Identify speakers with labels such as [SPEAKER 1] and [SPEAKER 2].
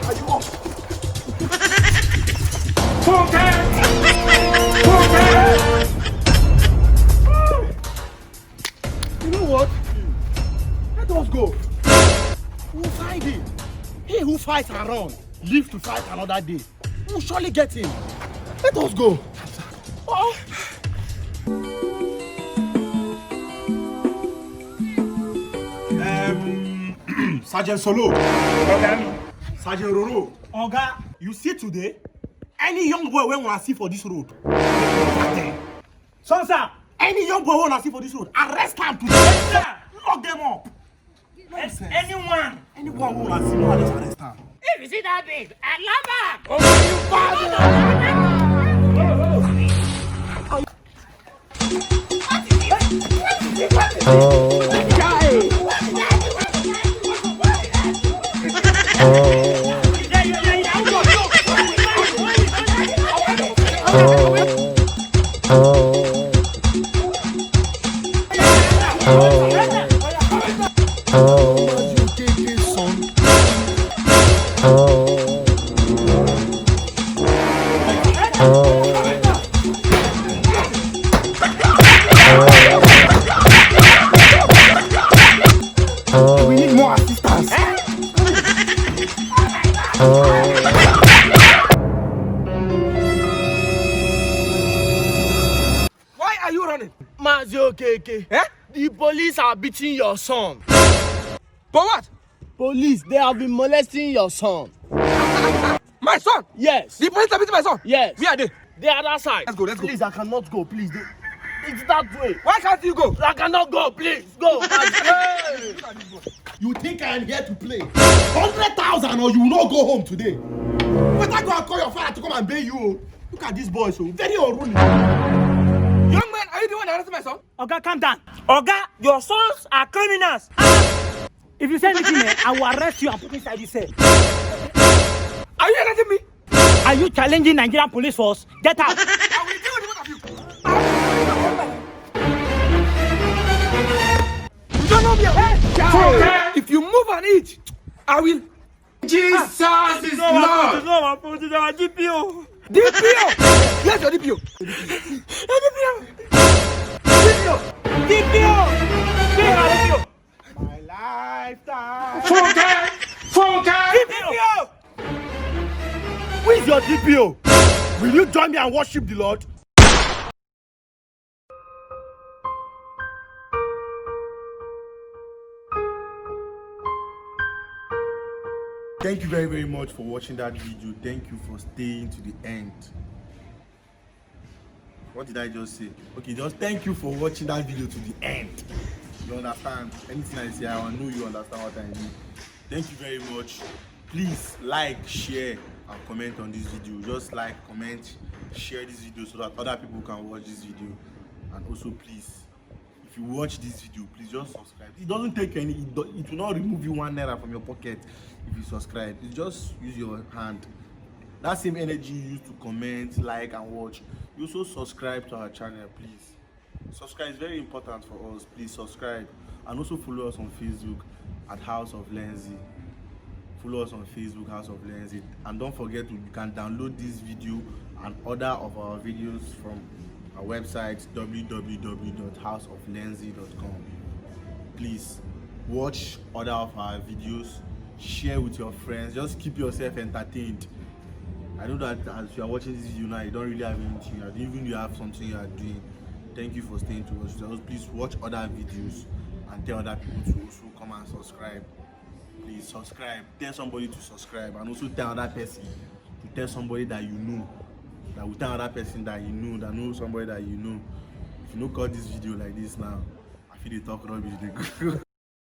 [SPEAKER 1] Are you up? You know what? Let us go. We'll find him. He who fights and runs live to fight another day. We'll surely get him. Let us go. Oh. Sergeant Solo. Sergeant Roro. Oga, you see today? Any young boy when wanna see for this road? So, sir, any young boy wanna see for this road, arrest them today. Yes, sir. Lock them up. Anyone who wanna see, no, just arrest them.
[SPEAKER 2] If you see that big, I love her.
[SPEAKER 1] Oh, you bastard! We need more assistance.
[SPEAKER 3] Why are you running?
[SPEAKER 1] Mazi, okeke.
[SPEAKER 3] Eh?
[SPEAKER 1] The police are beating your son.
[SPEAKER 3] For what?
[SPEAKER 1] Police, they have been molesting your son.
[SPEAKER 3] My son?
[SPEAKER 1] Yes.
[SPEAKER 3] The police are beating my son?
[SPEAKER 1] Yes.
[SPEAKER 3] Where are they?
[SPEAKER 1] The other side.
[SPEAKER 3] Let's go, let's go.
[SPEAKER 1] Please, I cannot go. Please, it's that way.
[SPEAKER 3] Why can't you go?
[SPEAKER 1] I cannot go. Please, go.
[SPEAKER 3] Hey!
[SPEAKER 1] You think I am here to play? 100,000 or you will not go home today. Better go and call your father to come and bail you. Look at this boy, so very unruly.
[SPEAKER 3] Young man, are you the one that arrested my son?
[SPEAKER 2] Oga, calm down. Oga, your sons are criminals. If you say anything, I will arrest you and put inside the cell.
[SPEAKER 3] Are you arresting me?
[SPEAKER 2] Are you challenging Nigerian police force? Get out.
[SPEAKER 3] I will deal with the both of you. You don't know me. Hey, if you move an inch, I will.
[SPEAKER 1] Jesus is Lord.
[SPEAKER 2] No, my phone is our DPO.
[SPEAKER 3] DPO. Yes, your DPO.
[SPEAKER 2] DPO.
[SPEAKER 1] My lifetime.
[SPEAKER 2] DPO.
[SPEAKER 1] Who is your DPO? Will you join me and worship the Lord? Thank you very, very much for watching that video. Thank you for staying to the end. What did I just say? Okay, just thank you for watching that video to the end. You understand? Anything I say, I know you understand what I mean. Thank you very much. Please like, share, and comment on this video. Just like, comment, share this video so that other people can watch this video. And also, please, if you watch this video, please just subscribe. It doesn't take any, it will not remove you ₦1 from your pocket if you subscribe. You just use your hand. That same energy you use to comment, like, and watch. You also subscribe to our channel, please. Subscribe is very important for us. Please subscribe, and also follow us on Facebook at House of Lenzi. Follow us on Facebook, House of Lenzi, and don't forget you can download this video and other of our videos from our website www.houseoflenzi.com. Please watch other of our videos, share with your friends, just keep yourself entertained. I know that as you are watching this video now, you don't really have anything, even you have something you are doing. Thank you for staying to watch. Please watch other videos and tell other people to also come and subscribe. Please subscribe, tell somebody to subscribe, and also tell another person to tell somebody that you know, that will tell another person that you know, that knows somebody that you know. If you don't cut this video like this now, I feel they talk rubbish.